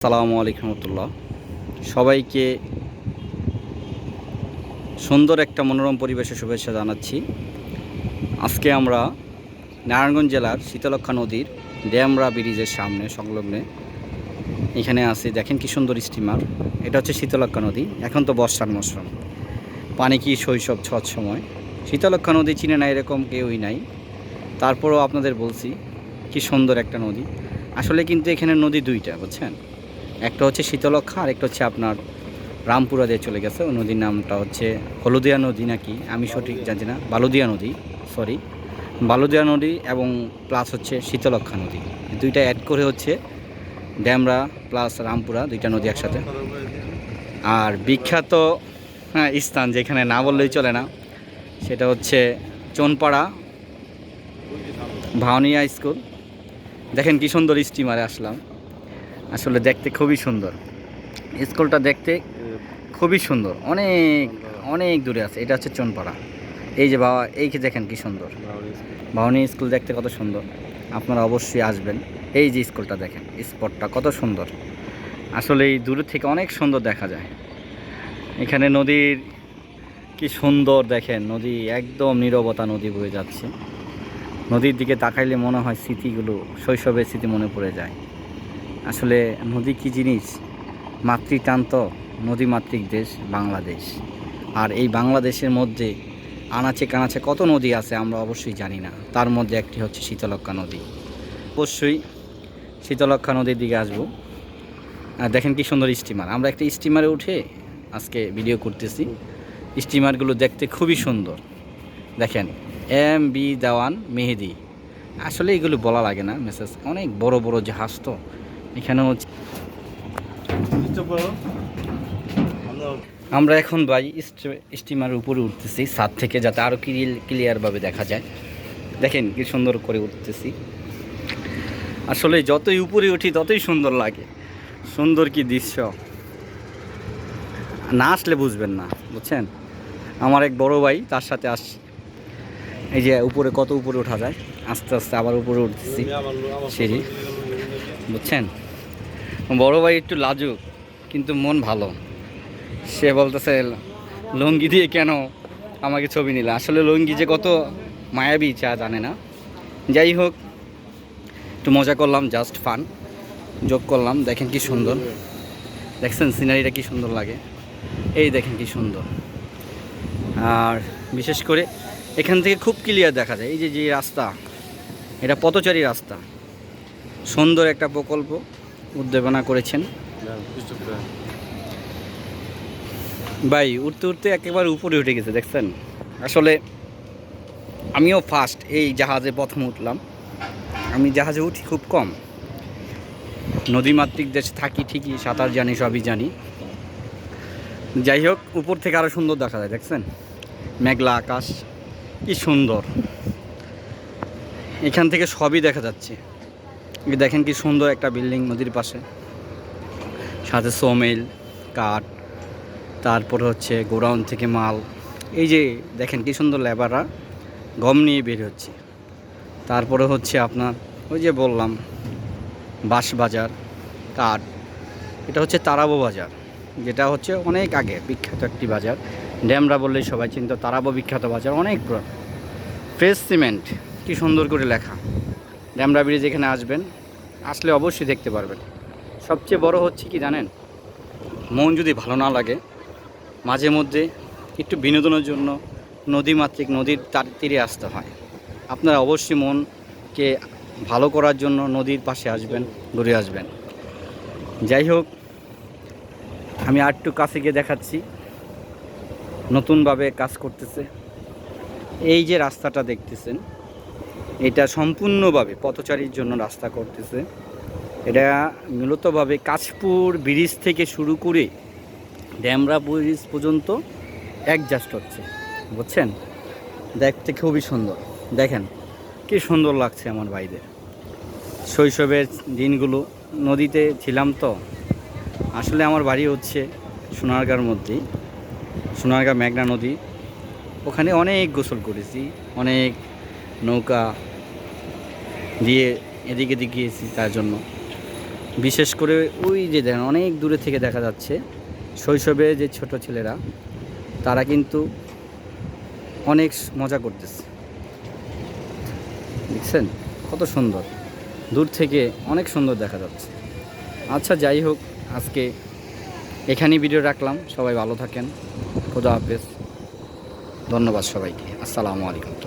আসসালামু আলাইকুম রহমতুল্লাহ। সবাইকে সুন্দর একটা মনোরম পরিবেশে শুভেচ্ছা জানাচ্ছি। আজকে আমরা নারায়ণগঞ্জ জেলার শীতলক্ষ্যা নদীর ড্যামরা ব্রিজের সামনে সংলগ্নে এখানে আছি। দেখেন কি সুন্দর স্টিমার। এটা হচ্ছে শীতলক্ষ্যা নদী। এখন তো বর্ষার মৌসুম, পানি কি শৈশব ছট সময়। শীতলক্ষ্যা নদী চিনে না এরকম কেউই নাই। তারপরেও আপনাদের বলছি কি সুন্দর একটা নদী। আসলে কিন্তু এখানে নদী দুইটা, বুঝছেন। একটা হচ্ছে শীতলক্ষ্যা আর একটা হচ্ছে আপনার রামপুরা দিয়ে চলে গেছে। ওই নদীর নামটা হচ্ছে হলদিয়া নদী নাকি, আমি সঠিক জানি না। বালুদিয়া নদী, সরি, বালুদিয়া নদী এবং প্লাস হচ্ছে শীতলক্ষ্যা নদী, দুইটা অ্যাড করে হচ্ছে ড্যামরা প্লাস রামপুরা, দুইটা নদী একসাথে। আর বিখ্যাত স্থান যেখানে না বললেই চলে না, সেটা হচ্ছে চোনপাড়া ভাওনিয়া স্কুল। দেখেন কি সুন্দর স্টিমারে আসলাম। আসলে দেখতে খুবই সুন্দর, স্কুলটা দেখতে খুবই সুন্দর। অনেক অনেক দূরে আছে। এটা হচ্ছে চোনপাড়া। এই যে বাবা, এই যে দেখেন কি সুন্দর ভাওনি স্কুল, দেখতে কত সুন্দর। আপনারা অবশ্যই আসবেন। এই যে স্কুলটা দেখেন, স্পটটা কত সুন্দর। আসলে এই দূর থেকে অনেক সুন্দর দেখা যায়। এখানে নদীর কি সুন্দর দেখেন, নদী একদম নীরবতা, নদী বয়ে যাচ্ছে। নদীর দিকে তাকাইলে মনে হয় স্মৃতিগুলো, শৈশবের স্মৃতি মনে পড়ে যায়। আসলে নদী কি জিনিস, মাতৃটান তো। নদীমাতৃক দেশ বাংলাদেশ। আর এই বাংলাদেশের মধ্যে আনাচে কানাচে কত নদী আছে আমরা অবশ্যই জানি না। তার মধ্যে একটি হচ্ছে শীতলক্ষ্যা নদী। অবশ্যই শীতলক্ষ্যা নদীর দিকে আসবো। আর দেখেন কি সুন্দর স্টিমার। আমরা একটা স্টিমারে উঠে আজকে ভিডিও করতেছি। স্টিমারগুলো দেখতে খুবই সুন্দর। দেখেন, MB দেওয়ান মেহেদি। আসলে এগুলো বলা লাগে না, মেসেজ অনেক বড় বড় জাহাজ তো। এখানে হচ্ছে আমরা এখন ভাই স্টিমারের উপরে উঠতেছি ছাদ থেকে, যাতে আরও ক্লিয়ারভাবে দেখা যায়। দেখেন কি সুন্দর করে উঠতেছি। আসলে যতই উপরে উঠি ততই সুন্দর লাগে। সুন্দর কি দৃশ্য, না আসলে বুঝবেন না, বুঝছেন। আমার এক বড় ভাই, তার সাথে আসছি। এই যে উপরে কত উপরে ওঠা যায়, আস্তে আস্তে আবার উপরে উঠতেছি সিঁড়ি, বুঝছেন। বড় ভাই একটু লাজুক কিন্তু মন ভালো। সে বলতেছে লুঙ্গি দিয়ে কেন আমাকে ছবি নিলে। আসলে লুঙ্গি যে কত মায়াবী চা জানে না। যাই হোক, একটু মজা করলাম, জাস্ট ফান যোগ করলাম। দেখেন কি সুন্দর, দেখছেন সিনারিটা কি সুন্দর লাগে। এই দেখেন কি সুন্দর। আর বিশেষ করে এখান থেকে খুব ক্লিয়ার দেখা যায়। এই যে যে রাস্তা, এটা পথচারী রাস্তা। সুন্দর একটা প্রকল্প উদ্ভাবনা করেছেন ভাই। উঠতে উঠতে একেবারে উপরে উঠে গেছে, দেখছেন। আসলে আমিও ফার্স্ট এই জাহাজে প্রথম উঠলাম। আমি জাহাজে উঠি খুব কম, নদীমাতৃক দেশে থাকি ঠিকই, সাঁতার জানি, সবই জানি। যাই হোক, উপর থেকে আরও সুন্দর দেখা যায়, দেখছেন। মেঘলা আকাশ, কি সুন্দর। এখান থেকে সবই দেখা যাচ্ছে। দেখেন কি সুন্দর একটা বিল্ডিং নদীর পাশে, সাথে সোমেল কাঠ, তারপরে হচ্ছে গোডাউন থেকে মাল। এই যে দেখেন কি সুন্দর লেবাররা গম নিয়ে বের হচ্ছে। তারপরে হচ্ছে আপনার ওই যে বললাম বাঁশ বাজার, কাঠ। এটা হচ্ছে তারাবো বাজার, যেটা হচ্ছে অনেক আগে বিখ্যাত একটি বাজার। ড্যামরা বললেই সবাই চিনত। তারাবো বিখ্যাত বাজার, অনেক পুরো। ফ্রেশ সিমেন্ট, কি সুন্দর করে লেখা। ড্যামরা ব্রিজ এখানে আসবেন, আসলে অবশ্যই দেখতে পারবেন। সবচেয়ে বড় হচ্ছে কি জানেন, মন যদি ভালো না লাগে, মাঝে মধ্যে একটু বিনোদনের জন্য নদীমাতৃক নদীর তীরে আসতে হয়। আপনারা অবশ্যই মনকে ভালো করার জন্য নদীর পাশে আসবেন, ঘুরে আসবেন। যাই হোক, আমি আর একটু কাছে গিয়ে দেখাচ্ছি। নতুনভাবে কাজ করতেছে। এই যে রাস্তাটা দেখতেছেন, এটা সম্পূর্ণভাবে পথচারীর জন্য রাস্তা করতেছে। এটা মূলতভাবে কাশপুর ব্রিজ থেকে শুরু করে ড্যামরা ব্রিজ পর্যন্ত অ্যাডজাস্ট হচ্ছে, বুঝছেন। দেখতে খুবই সুন্দর। দেখেন কি সুন্দর লাগছে আমার ভাইদের। শৈশবের দিনগুলো নদীতে ছিলাম তো। আসলে আমার বাড়ি হচ্ছে সোনারগাঁর মধ্যেই, সোনারগাঁ মেঘনা নদী। ওখানে অনেক গোসল করেছি, অনেক নৌকা দিয়ে এদিকে গিয়েছি। তার জন্য বিশেষ করে ওই যে দেখেন অনেক দূরে থেকে দেখা যাচ্ছে শৈশবে যে ছোট ছেলেরা তারা কিন্তু অনেক মজা করতেছে, দেখছেন কত সুন্দর, দূর থেকে অনেক সুন্দর দেখা যাচ্ছে। আচ্ছা যাই হোক, আজকে এখানেই ভিডিও রাখলাম। সবাই ভালো থাকেন, খোদা হাফেজ, ধন্যবাদ সবাইকে, আসসালামু আলাইকুম।